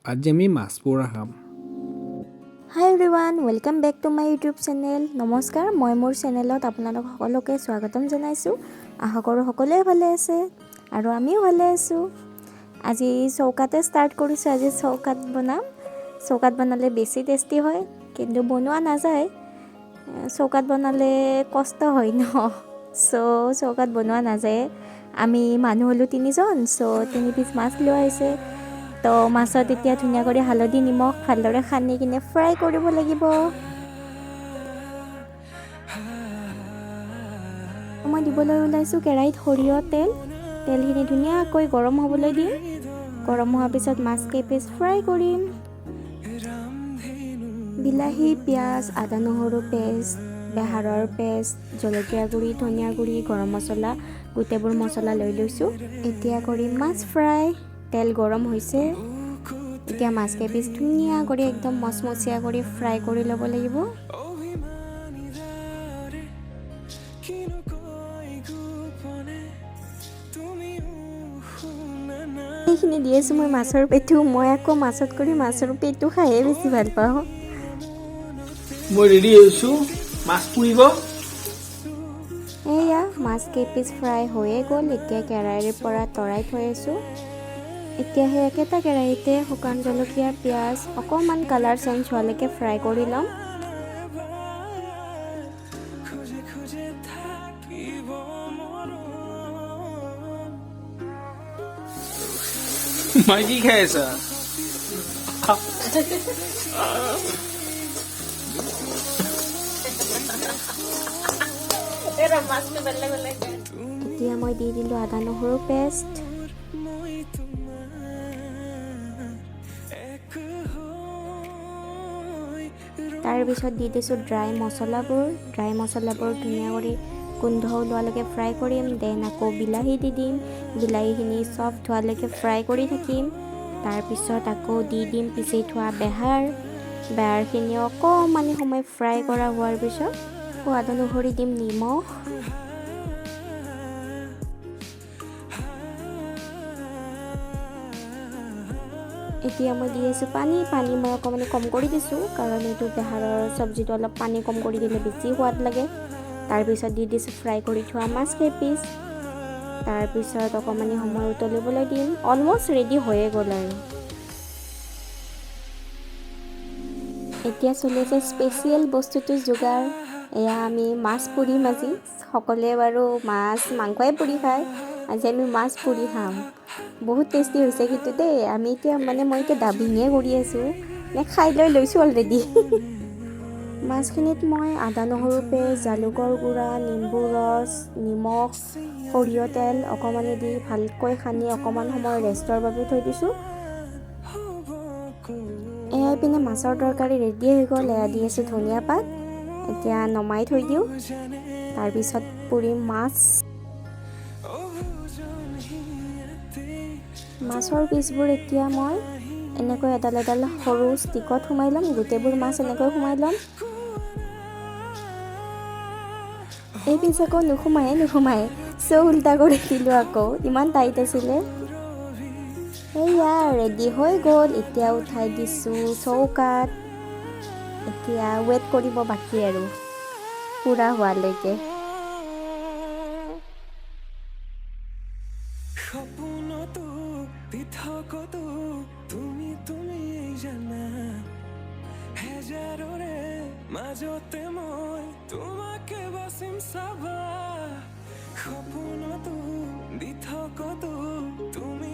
আজি আমি মাছ পোৰা খাম। Hi everyone, welcome back to my YouTube channel. নমস্কাৰ, মই মোৰ চেনেলত আপোনালোক সকলোকে স্বাগতম জনাইছোঁ। আশা কৰোঁ সকলোৱে ভালে আছে আৰু আমিও ভালে আছোঁ। আজি চৌকাতে ষ্টাৰ্ট কৰিছোঁ। আজি চৌকাত বনাম। চৌকাত বনালে বেছি টেষ্টি হয়, কিন্তু বনোৱা নাযায়। চৌকাত বনালে কষ্ট হয় ন, চৌকাত বনোৱা নাযায়। আমি মানুহ হ'লোঁ 3জন, 3 পিচ মাছ লৈ আহিছে। তো মাছত এতিয়া ধুনীয়া কৰি হালধি নিমখ ভালদৰে সানি কিনে ফ্ৰাই কৰিব লাগিব। মই দিবলৈ ওলাইছোঁ কেৰাহীত সৰিয়হ তেলখিনি ধুনীয়াকৈ গৰম হ'বলৈ দিম। গৰম হোৱাৰ পিছত মাছ কেইপিচ ফ্ৰাই কৰিম। বিলাহী, পিঁয়াজ, আদা নহৰু পেষ্ট, বেহাৰৰ পেষ্ট, জলকীয়া গুড়ি, ধনিয়া গুড়ি, গৰম মছলা, গোটেইবোৰ মছলা লৈ লৈছোঁ। এতিয়া কৰিম মাছ ফ্ৰাই। তেল গৰম হৈছে। এতিয়া মাছ কেইপিচ ধুনীয়া কৰি একদম মচমচীয়া কৰি ফ্ৰাই কৰি ল'ব লাগিব। এইখিনি দি আছোঁ মই মাছৰ পেটু। মই আকৌ মাছত কৰি মাছৰ পেটু খায়ে বেছি ভাল পাওঁ। মই ৰেডি হৈছোঁ মাছ পুৰিব। এয়া মাছ কেইপিচ ফ্ৰাই হৈয়ে গ'ল। এতিয়া কেৰাহীৰ পৰা তৰাই থৈ আছোঁ। এতিয়া সেই একেটা কেৰাহীতে শুকান জলকীয়া, পিঁয়াজ অকণমান কালাৰ চেঞ্জ হোৱালৈকে ফ্ৰাই কৰি ল'ম। মই কি খাই আছা? এতিয়া মই দি দিলোঁ আদা নহৰু পেষ্ট। তাৰপিছত দি দিছোঁ ড্ৰাই মছলাবোৰ ধুনীয়া কৰি গোন্ধ ওলোৱালৈকে ফ্ৰাই কৰিম। দেন আকৌ বিলাহী দি দিম। বিলাহীখিনি চফ্ট হোৱালৈকে ফ্ৰাই কৰি থাকিম। তাৰপিছত আকৌ দি দিম পিচি থোৱা বেহাৰখিনি অকণমান সময় ফ্ৰাই কৰা হোৱাৰ পিছত সোৱাদ অনুসৰি দিম নিমখ। এতিয়া মই দি আছোঁ পানী মই অকণমান কম কৰি দিছোঁ, কাৰণ এইটো বেহাৰৰ চব্জিটো অলপ পানী কম কৰি দিলে বেছি সোৱাদ লাগে। তাৰপিছত দি দিছোঁ ফ্ৰাই কৰি থোৱা মাছ কেইপিচ। তাৰপিছত অকণমান সময় উতলিবলৈ দিম। অলমষ্ট ৰেডি হৈয়ে গ'ল আৰু। এতিয়া চলি আছে স্পেচিয়েল বস্তুটো যোগাৰ। এয়া আমি মাছ পুৰিম আজি। সকলোৱে বাৰু মাছ মাংসই পুৰি খায়, আজি আমি মাছ পুৰি খাম। বহুত টেষ্টি হৈছে কিন্তু দেই। মই এতিয়া ডাবিঙে কৰি আছোঁ, খাই লৈছোঁ অলৰেডি। মাছখিনিত মই আদা নহৰু পেষ্ট, জালুকৰ গুড়া, নিম্বু ৰস, নিমখ, সৰিয়হ তেল অকণমান দি ভালকৈ সানি অকণমান সময় ৰেষ্টৰ বাবে থৈ দিছোঁ। এয়াই পিনে মাছৰ তৰকাৰী ৰেডি হৈ গ'ল। এয়া দি আছোঁ ধনিয়া পাত। এতিয়া নমাই থৈ দিওঁ। তাৰপিছত পুৰিম মাছৰ পিচবোৰ এতিয়া মই এনেকৈ এডাল সৰু ষ্টিকত সোমাই ল'ম। গোটেইবোৰ মাছ এনেকৈ সোমাই ল'ম। এই পিচ আকৌ নোসোমায় উল্টা কৰি দিলোঁ আকৌ, ইমান টাইট আছিলে। এয়া ৰেডি হৈ গ'ল। এতিয়া উঠাই দিছোঁ চৌকাত। এতিয়া ৱেইট কৰিব বাকী আৰু পুৰা হোৱালৈকে। সপোনতো পৃথকতো তুমি জানা, হেজাৰৰে মাজতে মই তোমাকে বাচিম চাবা। সপোনতো পৃথকতো তুমি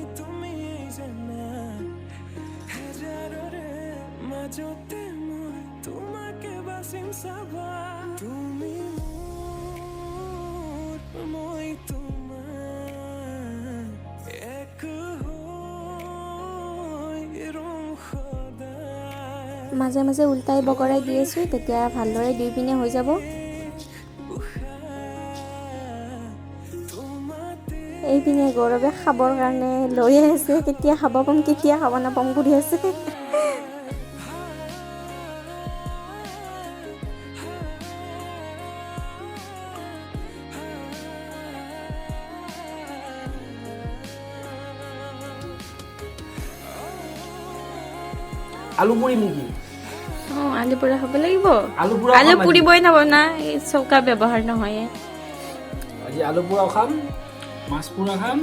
জানা, হেজাৰৰে মাজতে মই তোমাকে বাচিম চাবা। তুমি মোৰ, মই তোমাৰ, এক হৈ ৰম সদায়। মাজে মাজে উল্টাই বগৰাই দি আছোঁ, তেতিয়া ভালদৰে দুই পিনে হৈ যাব। এইপিনে গৌৰৱে খাবৰ কাৰণে লৈয়ে আছে। কেতিয়া খাব নাপাম কৰি আছে। আলু পুৰি নেকি অঁ আলু পোৰা খাব লাগিব আলু পুৰা আলু খাম আজি। পুৰিবই নবনা এই চৌকা ব্যৱহাৰ নহয় আজি আলু পোৰাও খাম মাছ পোৰা খাম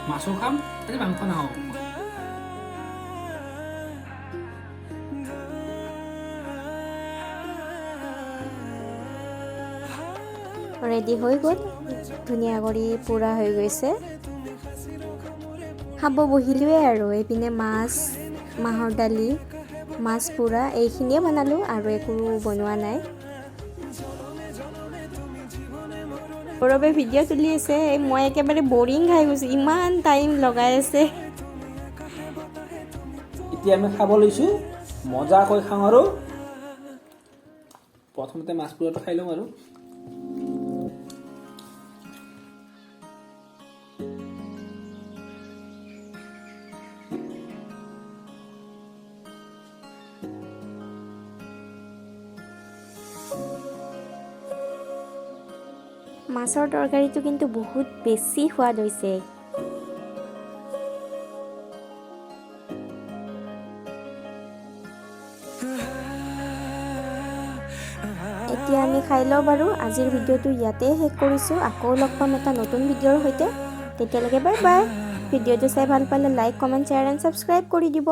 মাছো খাম আজি মাংস নাখাওঁ ৰেডি হৈ গ'ল ধুনীয়া কৰি পোৰা হৈ গৈছে খাব বহিলোৱে আৰু এইপিনে মাছ মাহৰ দালি মাছ পোৰা এইখিনিয়ে বনালোঁ আৰু একো বনোৱা নাই গৌৰৱে ভিডিঅ' তুলি আছে মই একেবাৰে বৰিং খাই গৈছোঁ ইমান টাইম লগাই আছে এতিয়া আমি খাব লৈছোঁ মজাকৈ খাওঁ আৰু প্ৰথমতে মাছ পোৰাটো খাই লওঁ আৰু মাছৰ তৰকাৰীটো কিন্তু বহুত বেছি সোৱাদ হৈছে এতিয়া আমি খাই লওঁ বাৰু আজিৰ ভিডিঅ'টো ইয়াতে শেষ কৰিছোঁ আকৌ লগ পাম এটা নতুন ভিডিঅ'ৰ সৈতে তেতিয়ালৈকে বাই বাই ভিডিঅ'টো চাই ভাল পালে like comment share and subscribe কৰি দিব